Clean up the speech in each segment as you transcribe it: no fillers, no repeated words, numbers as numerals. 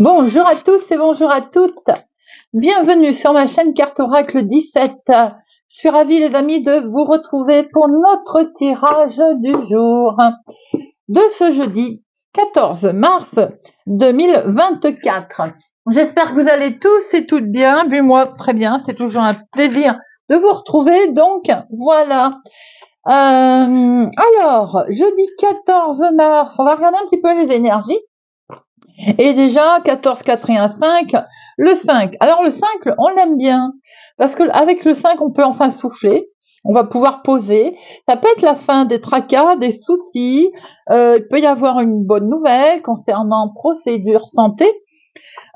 Bonjour à tous et bonjour à toutes. Bienvenue sur ma chaîne Carte Oracle 17. Je suis ravie les amis de vous retrouver pour notre tirage du jour de ce jeudi 14 mars 2024. J'espère que vous allez tous et toutes bien. Puis moi très bien, c'est toujours un plaisir de vous retrouver. Donc voilà. Alors, jeudi 14 mars, on va regarder un petit peu les énergies. Et déjà, 14, 4 et 1, 5. Le 5. Alors, le 5, on l'aime bien. Parce qu'avec le 5, on peut enfin souffler. On va pouvoir poser. Ça peut être la fin des tracas, des soucis. Il peut y avoir une bonne nouvelle concernant procédure santé.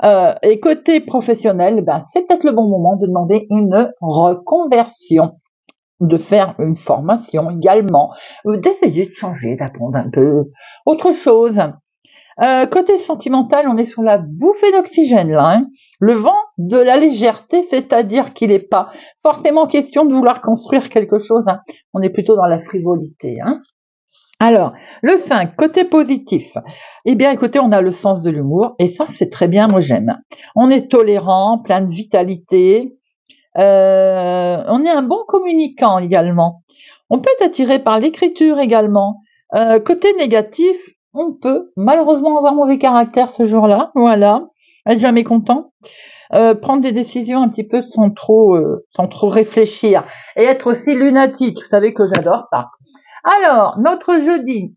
Et côté professionnel, c'est peut-être le bon moment de demander une reconversion, de faire une formation également, d'essayer de changer, d'apprendre un peu autre chose. Côté sentimental, on est sur la bouffée d'oxygène là. Le vent de la légèreté, c'est-à-dire qu'il n'est pas forcément question de vouloir construire quelque chose. On est plutôt dans la frivolité. Alors, le 5, côté positif. Eh bien, écoutez, on a le sens de l'humour et ça, c'est très bien, moi j'aime. On est tolérant, plein de vitalité. On est un bon communicant également. On peut être attiré par l'écriture également. Côté négatif, on peut malheureusement avoir mauvais caractère ce jour-là, voilà, être jamais content, prendre des décisions un petit peu sans trop réfléchir, et être aussi lunatique, vous savez que j'adore ça. Alors, notre jeudi,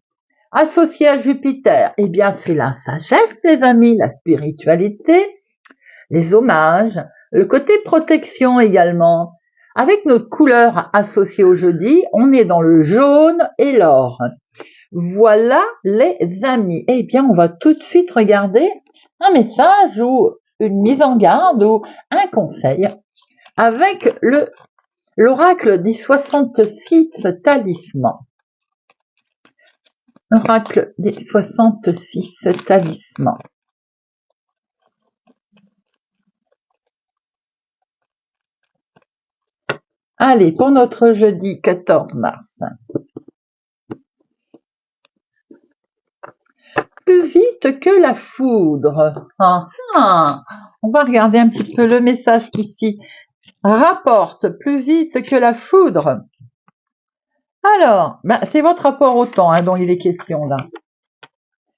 associé à Jupiter, eh bien c'est la sagesse les amis, la spiritualité, les hommages, le côté protection également. Avec notre couleur associée au jeudi, on est dans le jaune et l'or. Voilà les amis. Eh bien, on va tout de suite regarder un message ou une mise en garde ou un conseil avec l'oracle des 66 talismans. Oracle des 66 talismans. Allez, pour notre jeudi 14 mars. Plus vite que la foudre. On va regarder un petit peu le message qu'ici rapporte plus vite que la foudre. Alors, c'est votre rapport au temps dont il est question là.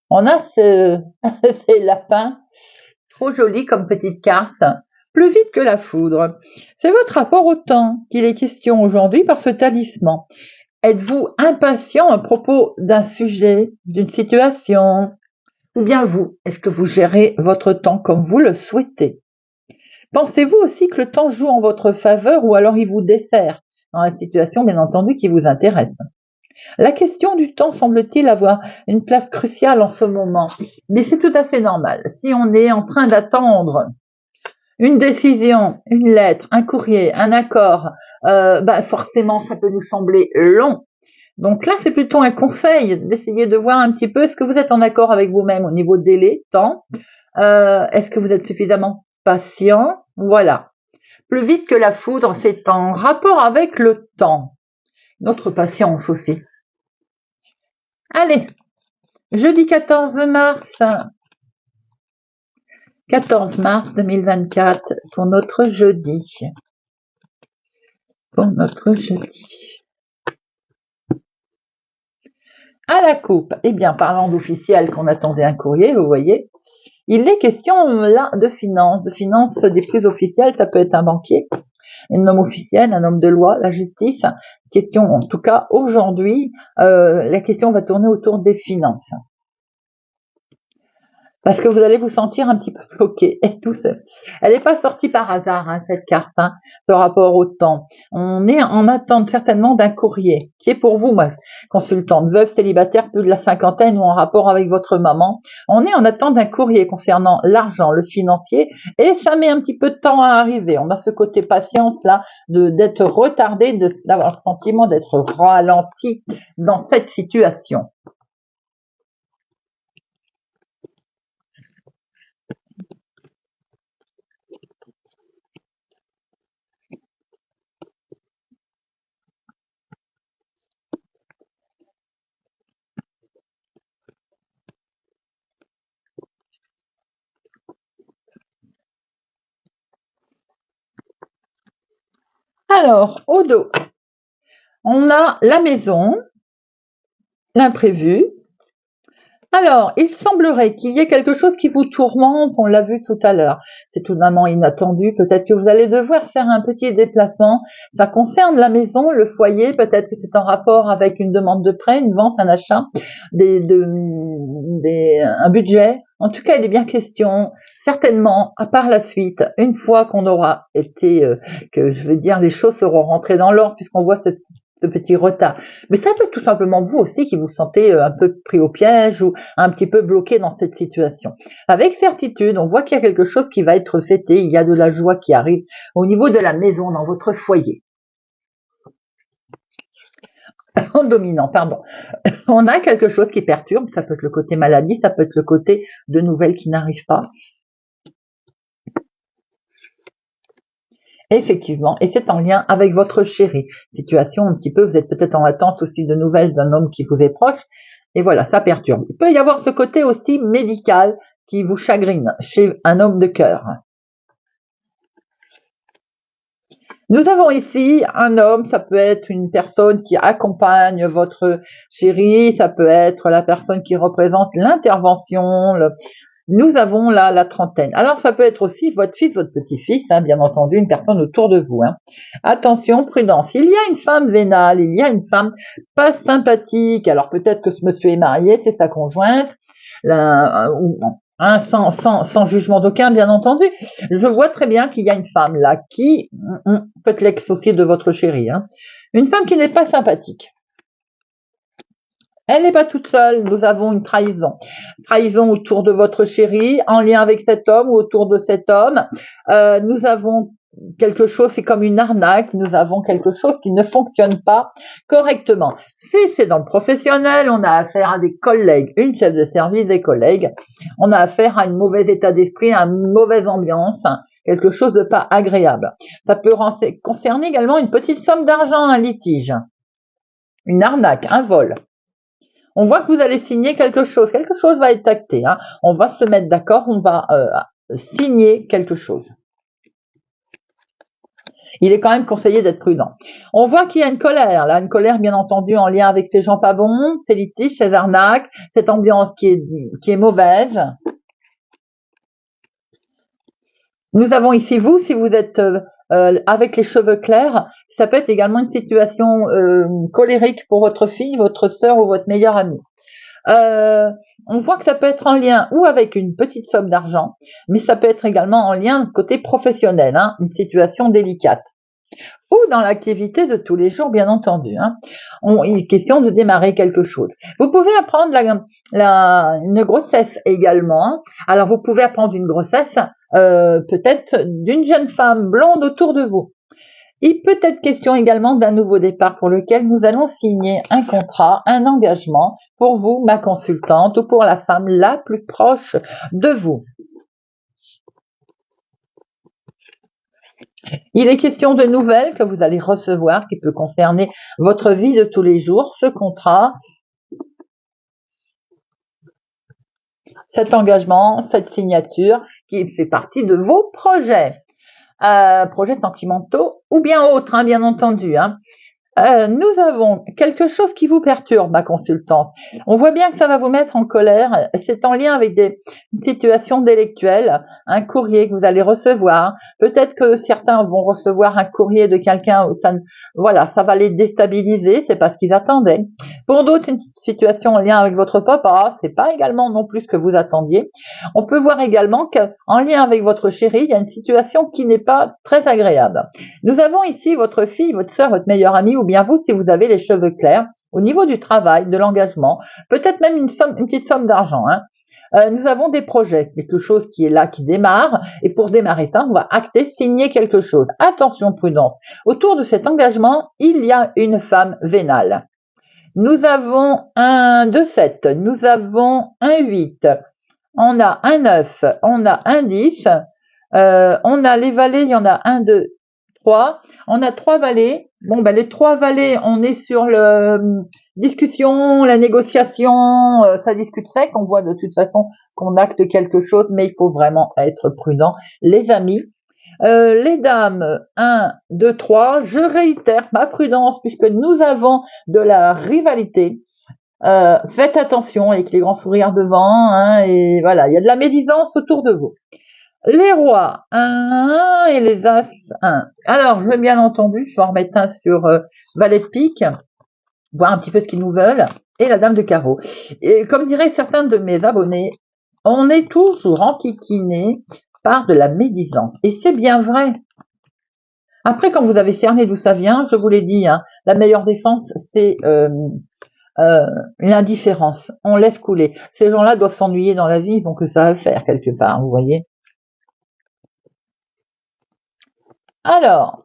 On a ces lapins, trop jolis comme petite carte, plus vite que la foudre. C'est votre rapport au temps qu'il est question aujourd'hui par ce talisman. Êtes-vous impatient à propos d'un sujet, d'une situation? Ou bien vous, est-ce que vous gérez votre temps comme vous le souhaitez? Pensez-vous aussi que le temps joue en votre faveur ou alors il vous dessert dans la situation, bien entendu, qui vous intéresse? La question du temps semble-t-il avoir une place cruciale en ce moment, mais c'est tout à fait normal. Si on est en train d'attendre une décision, une lettre, un courrier, un accord, forcément ça peut nous sembler long. Donc là, c'est plutôt un conseil d'essayer de voir un petit peu est-ce que vous êtes en accord avec vous-même au niveau délai, temps. Est-ce que vous êtes suffisamment patient? Voilà. Plus vite que la foudre, c'est en rapport avec le temps. Notre patience aussi. Allez, jeudi 14 mars. 14 mars 2024 pour notre jeudi. À la coupe, eh bien, parlant d'officiel qu'on attendait un courrier, vous voyez, il est question là de finances des plus officielles, ça peut être un banquier, un homme officiel, un homme de loi, la justice. Question, en tout cas, aujourd'hui, la question va tourner autour des finances. Parce que vous allez vous sentir un petit peu bloqué et tout seul. Elle n'est pas sortie par hasard, cette carte, ce rapport au temps. On est en attente certainement d'un courrier qui est pour vous, moi, consultante, veuve, célibataire, plus de la cinquantaine ou en rapport avec votre maman. On est en attente d'un courrier concernant l'argent, le financier, et ça met un petit peu de temps à arriver. On a ce côté patience là, d'être retardé, d'avoir le sentiment d'être ralenti dans cette situation. Alors, au dos, on a la maison, l'imprévu. Alors, il semblerait qu'il y ait quelque chose qui vous tourmente, on l'a vu tout à l'heure. C'est tout d'un moment inattendu, peut-être que vous allez devoir faire un petit déplacement. Ça concerne la maison, le foyer, peut-être que c'est en rapport avec une demande de prêt, une vente, un achat, un budget. En tout cas, il est bien question, certainement, par la suite, une fois qu'on aura été, que je veux dire, les choses seront rentrées dans l'ordre, puisqu'on voit ce petit retard. Mais ça peut être tout simplement vous aussi qui vous sentez un peu pris au piège ou un petit peu bloqué dans cette situation. Avec certitude, on voit qu'il y a quelque chose qui va être fêté, il y a de la joie qui arrive au niveau de la maison, dans votre foyer. En dominant, pardon. On a quelque chose qui perturbe, ça peut être le côté maladie, ça peut être le côté de nouvelles qui n'arrivent pas. Effectivement, et c'est en lien avec votre chéri. Situation un petit peu, vous êtes peut-être en attente aussi de nouvelles d'un homme qui vous est proche, et voilà, ça perturbe. Il peut y avoir ce côté aussi médical qui vous chagrine chez un homme de cœur. Nous avons ici un homme, ça peut être une personne qui accompagne votre chéri, ça peut être la personne qui représente l'intervention, nous avons là la trentaine. Alors, ça peut être aussi votre fils, votre petit-fils, hein, bien entendu, une personne autour de vous. Hein. Attention, prudence. Il y a une femme vénale, il y a une femme pas sympathique. Alors, peut-être que ce monsieur est marié, c'est sa conjointe, sans jugement d'aucun, bien entendu. Je vois très bien qu'il y a une femme là qui peut être l'ex aussi de votre chéri. Hein. Une femme qui n'est pas sympathique. Elle n'est pas toute seule, nous avons une trahison. Trahison autour de votre chéri, en lien avec cet homme ou autour de cet homme. Nous avons quelque chose, c'est comme une arnaque, nous avons quelque chose qui ne fonctionne pas correctement. Si c'est dans le professionnel, on a affaire à des collègues, une chef de service, des collègues, on a affaire à un mauvais état d'esprit, à une mauvaise ambiance, quelque chose de pas agréable. Ça peut concerner également une petite somme d'argent, un litige, une arnaque, un vol. On voit que vous allez signer quelque chose va être acté, hein. On va se mettre d'accord, on va signer quelque chose. Il est quand même conseillé d'être prudent. On voit qu'il y a une colère, là, une colère bien entendu en lien avec ces gens pas bons, ces litiges, ces arnaques, cette ambiance qui est mauvaise. Nous avons ici vous, si vous êtes avec les cheveux clairs, ça peut être également une situation colérique pour votre fille, votre sœur ou votre meilleure amie. On voit que ça peut être en lien ou avec une petite somme d'argent, mais ça peut être également en lien côté professionnel, hein, une situation délicate. Ou dans l'activité de tous les jours, bien entendu. Hein. Il est question de démarrer quelque chose. Vous pouvez apprendre une grossesse également. Alors, vous pouvez apprendre une grossesse peut-être d'une jeune femme blonde autour de vous. Il peut être question également d'un nouveau départ pour lequel nous allons signer un contrat, un engagement pour vous, ma consultante, ou pour la femme la plus proche de vous. Il est question de nouvelles que vous allez recevoir qui peut concerner votre vie de tous les jours, ce contrat, cet engagement, cette signature qui fait partie de vos projets. Projets sentimentaux ou bien autres, hein, bien entendu. Hein. Nous avons quelque chose qui vous perturbe, ma consultante. On voit bien que ça va vous mettre en colère. C'est en lien avec une situation délictuelle, un courrier que vous allez recevoir. Peut-être que certains vont recevoir un courrier de quelqu'un où ça va les déstabiliser. C'est pas ce qu'ils attendaient. Pour d'autres, une situation en lien avec votre papa, c'est pas également non plus ce que vous attendiez. On peut voir également qu'en lien avec votre chéri, il y a une situation qui n'est pas très agréable. Nous avons ici votre fille, votre soeur, votre meilleure amie, ou bien vous si vous avez les cheveux clairs, au niveau du travail, de l'engagement, peut-être même une petite somme d'argent. Hein. Nous avons des projets, quelque chose qui est là, qui démarre, et pour démarrer ça, on va acter, signer quelque chose. Attention, prudence. Autour de cet engagement, il y a une femme vénale. Nous avons un 2-7, nous avons un 8, on a un 9, on a un 10, on a les valets, il y en a 1, 2, 3, on a 3 valets. Bon, les 3 valets, on est sur la discussion, la négociation, ça discute sec, on voit de toute façon qu'on acte quelque chose, mais il faut vraiment être prudent. Les amis, Les dames, 1, 2, 3, je réitère ma prudence puisque nous avons de la rivalité. Faites attention avec les grands sourires devant, hein, et voilà, il y a de la médisance autour de vous. Les rois, 1 et les as, 1. Alors, je veux bien entendu, je vais en remettre un sur valet de pique, voir un petit peu ce qu'ils nous veulent, et la dame de carreau. Et comme diraient certains de mes abonnés, on est toujours enquiquiné par de la médisance. Et c'est bien vrai. Après, quand vous avez cerné d'où ça vient, je vous l'ai dit, hein, la meilleure défense, c'est l'indifférence. On laisse couler. Ces gens-là doivent s'ennuyer dans la vie, ils ont que ça à faire quelque part, vous voyez. Alors,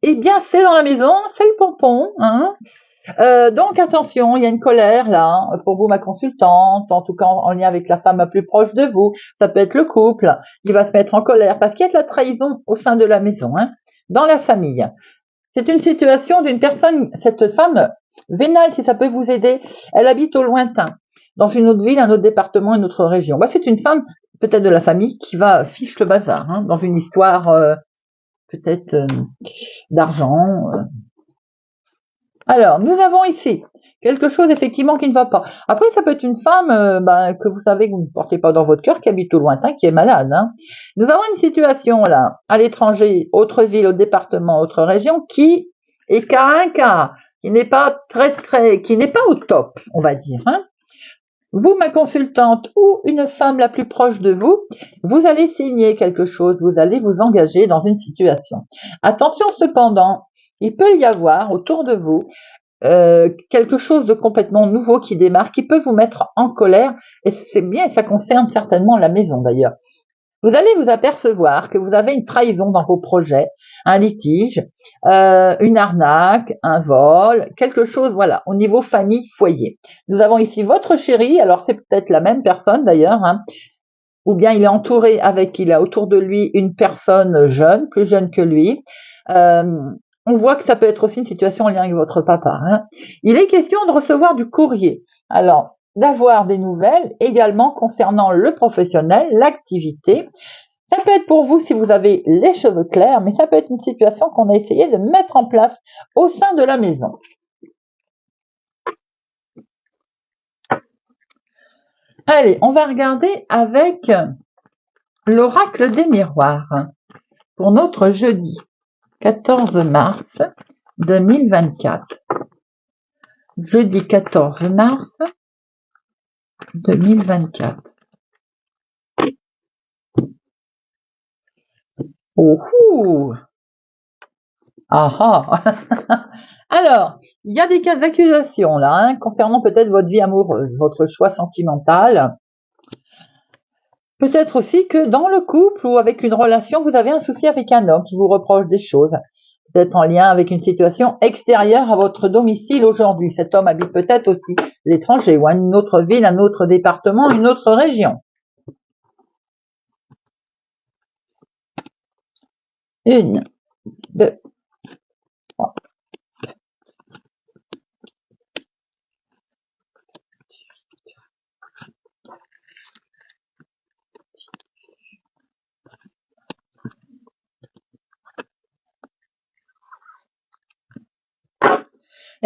eh bien, c'est dans la maison, c'est le pompon, hein. Donc attention, il y a une colère là, pour vous ma consultante, en tout cas en lien avec la femme la plus proche de vous, ça peut être le couple, il va se mettre en colère parce qu'il y a de la trahison au sein de la maison, hein, dans la famille. C'est une situation d'une personne, cette femme vénale, si ça peut vous aider, elle habite au lointain, dans une autre ville, un autre département, une autre région. Bah, c'est une femme peut-être de la famille qui va fiche le bazar, hein, dans une histoire peut-être d'argent. Alors, nous avons ici quelque chose effectivement qui ne va pas. Après, ça peut être une femme que vous savez que vous ne portez pas dans votre cœur, qui habite au lointain, qui est malade, hein. Nous avons une situation là, à l'étranger, autre ville, autre département, autre région, qui est cas, qui n'est pas qui n'est pas au top, on va dire, hein. Vous, ma consultante, ou une femme la plus proche de vous, vous allez signer quelque chose, vous allez vous engager dans une situation. Attention cependant, il peut y avoir autour de vous quelque chose de complètement nouveau qui démarre, qui peut vous mettre en colère, et c'est bien, ça concerne certainement la maison d'ailleurs. Vous allez vous apercevoir que vous avez une trahison dans vos projets, un litige, une arnaque, un vol, quelque chose, voilà, au niveau famille, foyer. Nous avons ici votre chéri, alors c'est peut-être la même personne d'ailleurs, hein, ou bien il est entouré il a autour de lui une personne jeune, plus jeune que lui. On voit que ça peut être aussi une situation en lien avec votre papa, hein. Il est question de recevoir du courrier. Alors, d'avoir des nouvelles également concernant le professionnel, l'activité. Ça peut être pour vous si vous avez les cheveux clairs, mais ça peut être une situation qu'on a essayé de mettre en place au sein de la maison. Allez, on va regarder avec l'oracle des miroirs pour notre jeudi 14 mars 2024. Jeudi 14 mars 2024. Oh, ah. Alors, il y a des cas d'accusation là, hein, concernant peut-être votre vie amoureuse, votre choix sentimental. Peut-être aussi que dans le couple ou avec une relation, vous avez un souci avec un homme qui vous reproche des choses. Peut-être en lien avec une situation extérieure à votre domicile aujourd'hui. Cet homme habite peut-être aussi l'étranger ou une autre ville, un autre département, une autre région. 1, 2, 3.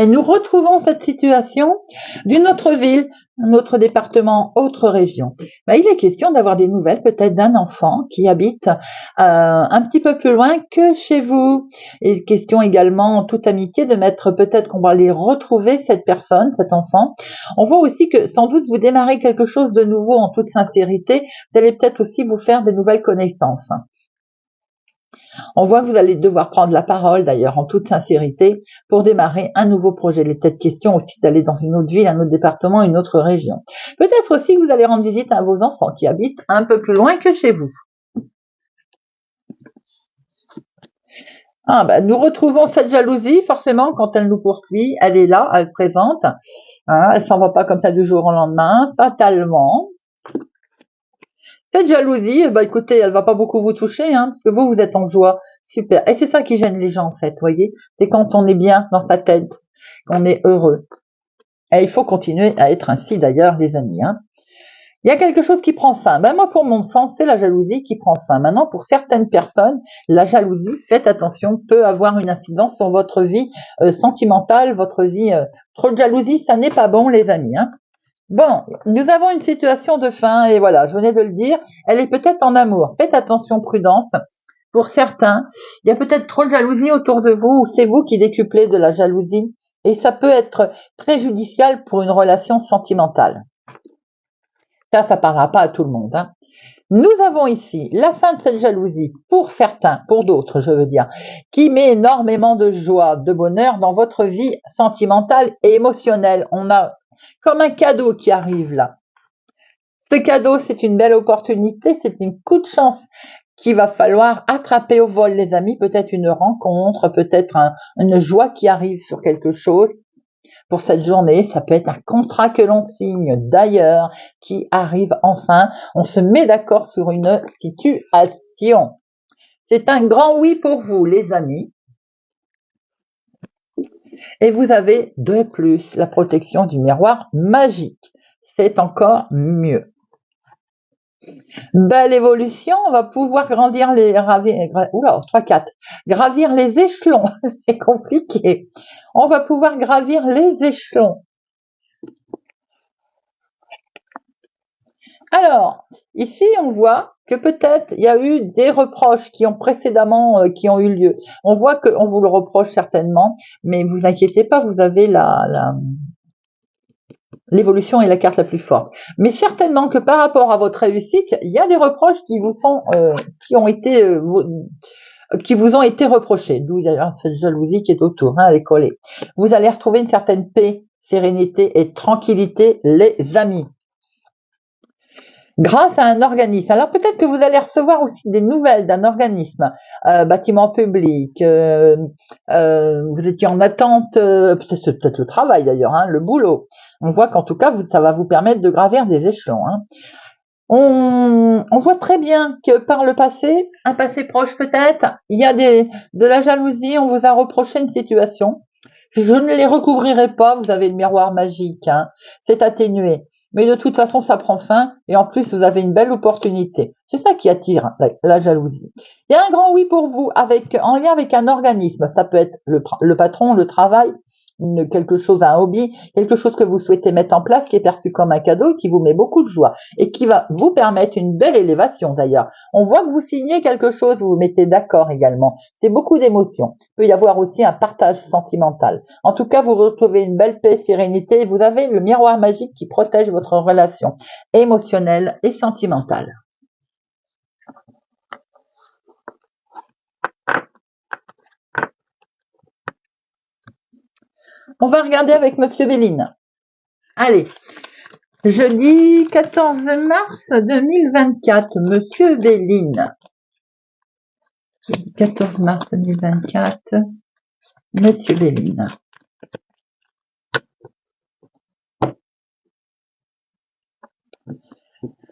Et nous retrouvons cette situation d'une autre ville, un autre département, autre région. Il est question d'avoir des nouvelles peut-être d'un enfant qui habite un petit peu plus loin que chez vous. Et question également, en toute amitié, de mettre peut-être qu'on va aller retrouver cette personne, cet enfant. On voit aussi que sans doute vous démarrez quelque chose de nouveau en toute sincérité. Vous allez peut-être aussi vous faire des nouvelles connaissances. On voit que vous allez devoir prendre la parole, d'ailleurs, en toute sincérité, pour démarrer un nouveau projet. Il est peut-être question aussi d'aller dans une autre ville, un autre département, une autre région. Peut-être aussi que vous allez rendre visite à vos enfants qui habitent un peu plus loin que chez vous. Nous retrouvons cette jalousie, forcément, quand elle nous poursuit. Elle est là, elle est présente. Elle s'en va pas comme ça du jour au lendemain, fatalement. Cette jalousie, écoutez, elle va pas beaucoup vous toucher, hein, parce que vous êtes en joie. Super. Et c'est ça qui gêne les gens, en fait, voyez. C'est quand on est bien dans sa tête, qu'on est heureux. Et il faut continuer à être ainsi, d'ailleurs, les amis, hein. Il y a quelque chose qui prend fin. Ben moi, pour mon sens, c'est la jalousie qui prend fin. Maintenant, pour certaines personnes, la jalousie, faites attention, peut avoir une incidence sur votre vie sentimentale, votre vie. Trop de jalousie, ça n'est pas bon, les amis. Hein. Bon, nous avons une situation de fin, et voilà, je venais de le dire, elle est peut-être en amour. Faites attention, prudence. Pour certains, il y a peut-être trop de jalousie autour de vous, ou c'est vous qui décuplez de la jalousie, et ça peut être préjudicial pour une relation sentimentale. Ça parlera pas à tout le monde. Hein. Nous avons ici la fin de cette jalousie, pour certains, pour d'autres, je veux dire, qui met énormément de joie, de bonheur dans votre vie sentimentale et émotionnelle. On a comme un cadeau qui arrive là. Ce cadeau, c'est une belle opportunité, c'est une coup de chance qu'il va falloir attraper au vol, les amis. Peut-être une rencontre, peut-être une joie qui arrive sur quelque chose. Pour cette journée, ça peut être un contrat que l'on signe d'ailleurs, qui arrive enfin. On se met d'accord sur une situation. C'est un grand oui pour vous, les amis. Et vous avez de plus la protection du miroir magique. C'est encore mieux. Belle évolution, on va pouvoir gravir les gravir les échelons. C'est compliqué. On va pouvoir gravir les échelons. Alors, ici, on voit que peut-être il y a eu des reproches qui ont précédemment qui ont eu lieu. On voit qu'on vous le reproche certainement, mais vous inquiétez pas, vous avez l'évolution est la carte la plus forte. Mais certainement que par rapport à votre réussite, il y a des reproches qui vous sont qui vous ont été reprochés. D'où d'ailleurs cette jalousie qui est autour, hein, elle est collée. Vous allez retrouver une certaine paix, sérénité et tranquillité, les amis. Grâce à un organisme. Alors peut-être que vous allez recevoir aussi des nouvelles d'un organisme, bâtiment public, vous étiez en attente, peut-être le travail d'ailleurs, hein, le boulot. On voit qu'en tout cas, ça va vous permettre de gravir des échelons. Hein. On voit très bien que par le passé, un passé proche peut-être, il y a de la jalousie, on vous a reproché une situation. Je ne les recouvrirai pas, vous avez le miroir magique, hein, c'est atténué. Mais de toute façon, ça prend fin et en plus, vous avez une belle opportunité. C'est ça qui attire la jalousie. Il y a un grand oui pour vous en lien avec un organisme. Ça peut être le patron, le travail, quelque chose, un hobby, quelque chose que vous souhaitez mettre en place qui est perçu comme un cadeau et qui vous met beaucoup de joie et qui va vous permettre une belle élévation d'ailleurs. On voit que vous signez quelque chose, vous vous mettez d'accord également. C'est beaucoup d'émotions. Il peut y avoir aussi un partage sentimental. En tout cas, vous retrouvez une belle paix, sérénité et vous avez le miroir magique qui protège votre relation émotionnelle et sentimentale. On va regarder avec Monsieur Béline. Allez, jeudi 14 mars 2024, Monsieur Béline. 14 mars 2024, Monsieur Béline.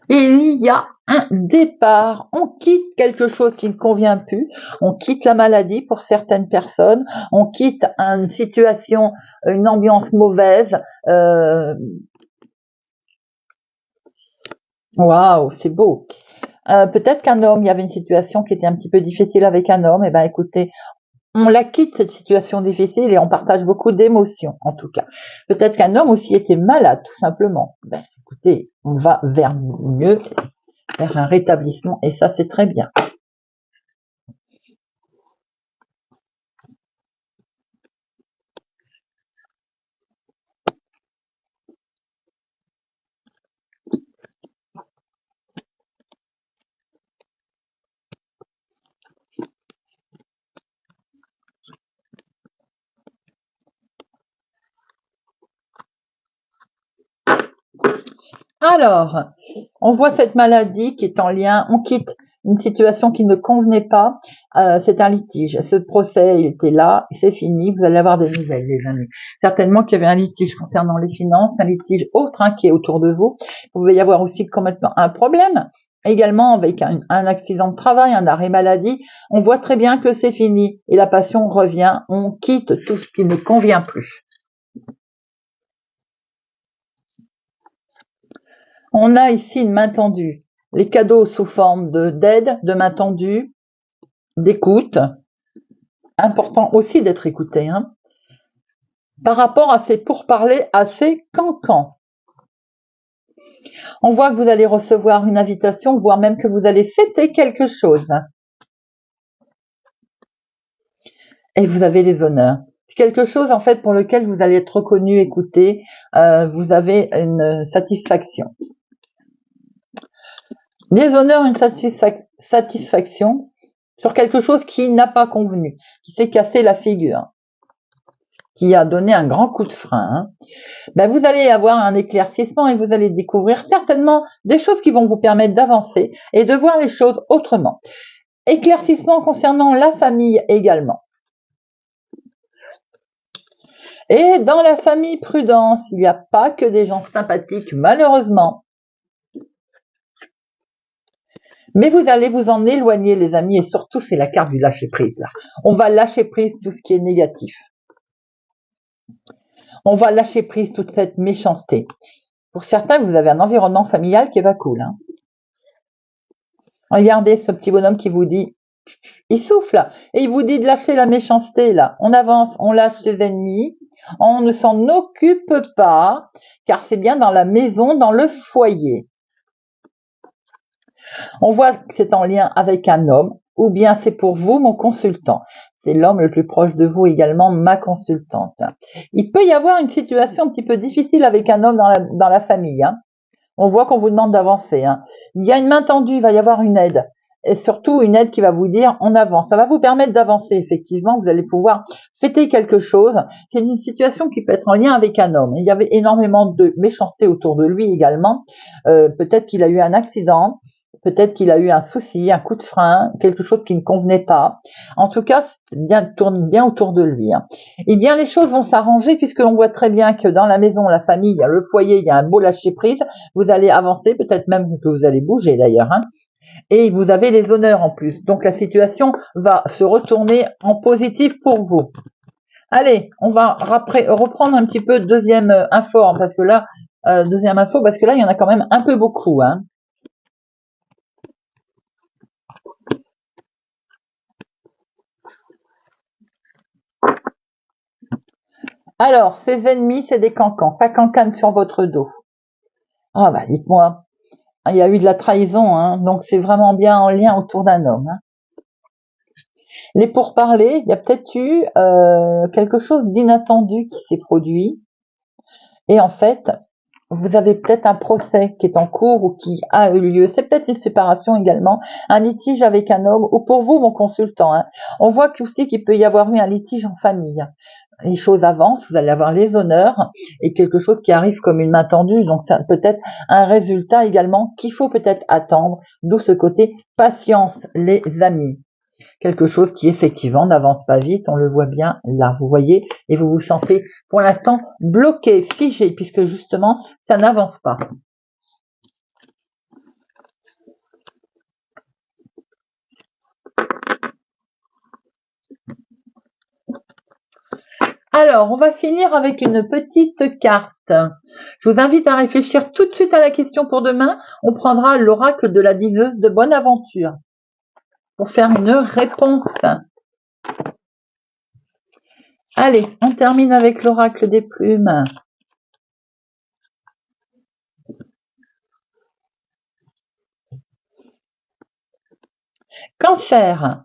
Il y a un départ, on quitte quelque chose qui ne convient plus, on quitte la maladie pour certaines personnes, on quitte une situation, une ambiance mauvaise. Waouh, c'est beau. Peut-être qu'un homme, il y avait une situation qui était un petit peu difficile avec un homme, et ben écoutez, on la quitte cette situation difficile et on partage beaucoup d'émotions en tout cas. Peut-être qu'un homme aussi était malade tout simplement. Ben écoutez, on va vers mieux, vers un rétablissement et ça c'est très bien. Alors, on voit cette maladie qui est en lien, on quitte une situation qui ne convenait pas, c'est un litige. Ce procès, il était là, c'est fini, vous allez avoir des nouvelles, les amis. Certainement qu'il y avait un litige concernant les finances, un litige autre qui est autour de vous. Il pouvait y avoir aussi complètement un problème, également avec un accident de travail, un arrêt maladie. On voit très bien que c'est fini et la passion revient, on quitte tout ce qui ne convient plus. On a ici une main tendue. Les cadeaux sous forme d'aide, de main tendue, d'écoute. Important aussi d'être écouté, hein. Par rapport à ces pourparlers assez cancans. On voit que vous allez recevoir une invitation, voire même que vous allez fêter quelque chose. Et vous avez les honneurs. Quelque chose en fait pour lequel vous allez être reconnu, écouté, vous avez une satisfaction. Les honneurs, une satisfaction sur quelque chose qui n'a pas convenu, qui s'est cassé la figure, qui a donné un grand coup de frein. Hein. Ben, vous allez avoir un éclaircissement et vous allez découvrir certainement des choses qui vont vous permettre d'avancer et de voir les choses autrement. Éclaircissement concernant la famille également. Et dans la famille, prudence, il n'y a pas que des gens sympathiques, malheureusement. Mais vous allez vous en éloigner, les amis, et surtout, c'est la carte du lâcher-prise, là. On va lâcher prise tout ce qui est négatif. On va lâcher prise toute cette méchanceté. Pour certains, vous avez un environnement familial qui est pas cool, hein. Regardez ce petit bonhomme qui vous dit, il souffle, et il vous dit de lâcher la méchanceté, là. On avance, on lâche les ennemis, on ne s'en occupe pas, car c'est bien dans la maison, dans le foyer. On voit que c'est en lien avec un homme, ou bien c'est pour vous, mon consultant. C'est l'homme le plus proche de vous également, ma consultante. Il peut y avoir une situation un petit peu difficile avec un homme dans la famille. Hein. On voit qu'on vous demande d'avancer. Hein. Il y a une main tendue, il va y avoir une aide. Et surtout une aide qui va vous dire on avance. Ça va vous permettre d'avancer, effectivement. Vous allez pouvoir fêter quelque chose. C'est une situation qui peut être en lien avec un homme. Il y avait énormément de méchanceté autour de lui également. Peut-être qu'il a eu un accident. Peut-être qu'il a eu un souci, un coup de frein, quelque chose qui ne convenait pas. En tout cas, tourne bien autour de lui. Hein. Eh bien, les choses vont s'arranger puisque l'on voit très bien que dans la maison, la famille, le foyer, il y a un beau lâcher-prise. Vous allez avancer, peut-être même que vous allez bouger d'ailleurs. Hein. Et vous avez les honneurs en plus. Donc, la situation va se retourner en positif pour vous. Allez, on va reprendre un petit peu deuxième info, parce que là, il y en a quand même un peu beaucoup. Hein. Alors, ces ennemis, c'est des cancans. Ça cancane sur votre dos. Ah bah, dites-moi. Il y a eu de la trahison, hein, donc c'est vraiment bien en lien autour d'un homme. Hein. Les pourparlers, il y a peut-être eu quelque chose d'inattendu qui s'est produit. Et en fait, vous avez peut-être un procès qui est en cours ou qui a eu lieu. C'est peut-être une séparation également, un litige avec un homme, ou pour vous, mon consultant. Hein, on voit aussi qu'il peut y avoir eu un litige en famille. Les choses avancent, vous allez avoir les honneurs et quelque chose qui arrive comme une main tendue. Donc, ça peut être un résultat également qu'il faut peut-être attendre. D'où ce côté patience, les amis. Quelque chose qui effectivement n'avance pas vite, on le voit bien là, vous voyez, et vous vous sentez pour l'instant bloqué, figé, puisque justement, ça n'avance pas. Alors, on va finir avec une petite carte. Je vous invite à réfléchir tout de suite à la question pour demain. On prendra l'oracle de la diseuse de bonne aventure pour faire une réponse. Allez, on termine avec l'oracle des plumes. Cancer.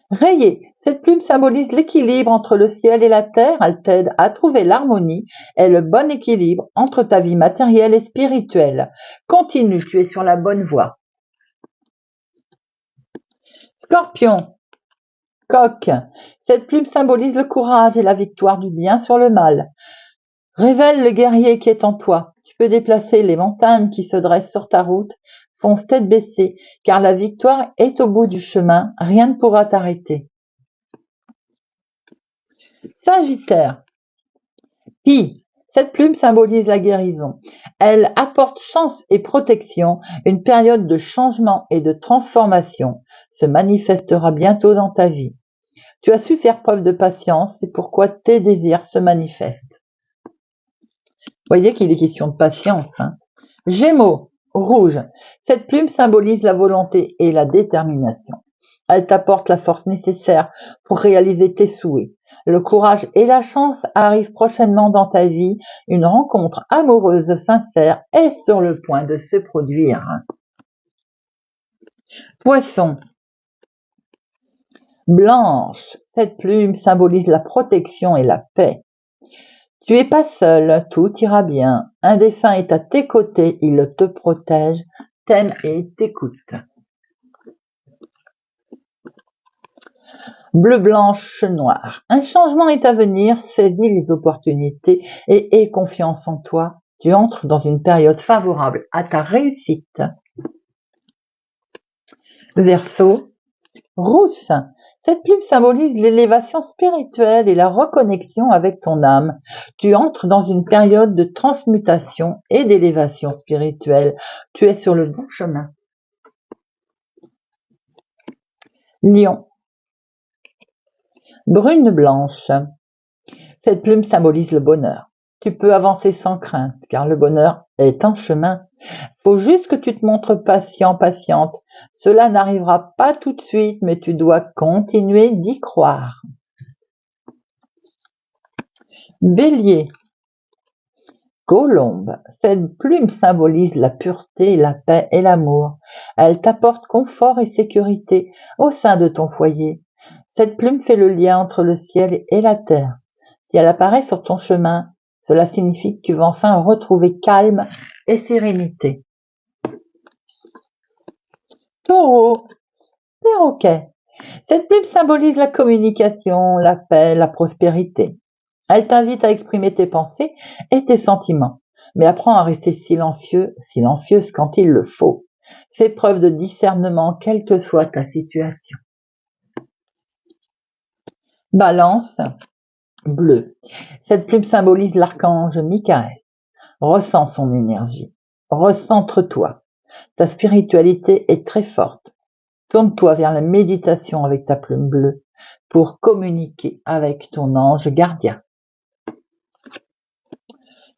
Rayé. Cette plume symbolise l'équilibre entre le ciel et la terre. Elle t'aide à trouver l'harmonie et le bon équilibre entre ta vie matérielle et spirituelle. Continue, tu es sur la bonne voie. Scorpion. Coq. Cette plume symbolise le courage et la victoire du bien sur le mal. Révèle le guerrier qui est en toi. Tu peux déplacer les montagnes qui se dressent sur ta route. Fonce tête baissée, car la victoire est au bout du chemin. Rien ne pourra t'arrêter. Sagittaire. Pi. Cette plume symbolise la guérison. Elle apporte chance et protection. Une période de changement et de transformation se manifestera bientôt dans ta vie. Tu as su faire preuve de patience, c'est pourquoi tes désirs se manifestent. Vous voyez qu'il est question de patience. Hein. Gémeaux, rouge. Cette plume symbolise la volonté et la détermination. Elle t'apporte la force nécessaire pour réaliser tes souhaits. Le courage et la chance arrivent prochainement dans ta vie. Une rencontre amoureuse sincère est sur le point de se produire. Poisson, blanche. Cette plume symbolise la protection et la paix. Tu es pas seul, tout ira bien. Un défunt est à tes côtés, il te protège, t'aime et t'écoute. Bleu, blanche, noir. Un changement est à venir, saisis les opportunités et aie confiance en toi. Tu entres dans une période favorable à ta réussite. Verseau, rousse. Cette plume symbolise l'élévation spirituelle et la reconnexion avec ton âme. Tu entres dans une période de transmutation et d'élévation spirituelle. Tu es sur le bon chemin. Lion, brune blanche. Cette plume symbolise le bonheur. Tu peux avancer sans crainte, car le bonheur est en chemin. Faut juste que tu te montres patient, patiente. Cela n'arrivera pas tout de suite, mais tu dois continuer d'y croire. Bélier, colombe. Cette plume symbolise la pureté, la paix et l'amour. Elle t'apporte confort et sécurité au sein de ton foyer. Cette plume fait le lien entre le ciel et la terre. Si elle apparaît sur ton chemin, cela signifie que tu vas enfin retrouver calme et sérénité. Taureau, perroquet. Cette plume symbolise la communication, la paix, la prospérité. Elle t'invite à exprimer tes pensées et tes sentiments, mais apprends à rester silencieux, silencieuse quand il le faut. Fais preuve de discernement, quelle que soit ta situation. Balance, bleu. Cette plume symbolise l'archange Michael. Ressens son énergie. Recentre-toi. Ta spiritualité est très forte. Tourne-toi vers la méditation avec ta plume bleue pour communiquer avec ton ange gardien.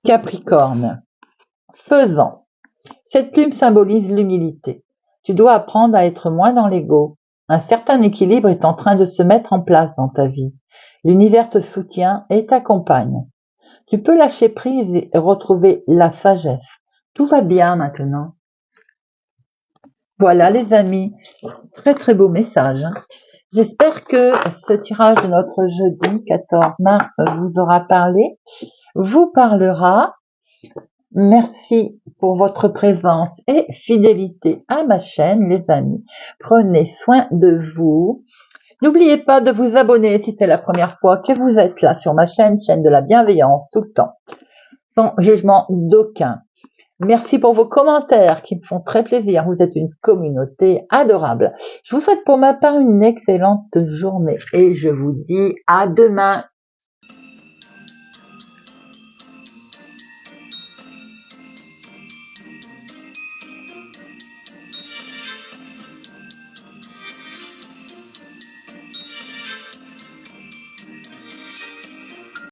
Capricorne, faisan. Cette plume symbolise l'humilité. Tu dois apprendre à être moins dans l'ego. Un certain équilibre est en train de se mettre en place dans ta vie. L'univers te soutient et t'accompagne. Tu peux lâcher prise et retrouver la sagesse. Tout va bien maintenant. Voilà les amis, très très beau message. J'espère que ce tirage de notre jeudi 14 mars vous aura parlé, vous parlera. Merci pour votre présence et fidélité à ma chaîne les amis. Prenez soin de vous. N'oubliez pas de vous abonner si c'est la première fois que vous êtes là sur ma chaîne de la bienveillance tout le temps, sans jugement d'aucun. Merci pour vos commentaires qui me font très plaisir. Vous êtes une communauté adorable. Je vous souhaite pour ma part une excellente journée et je vous dis à demain.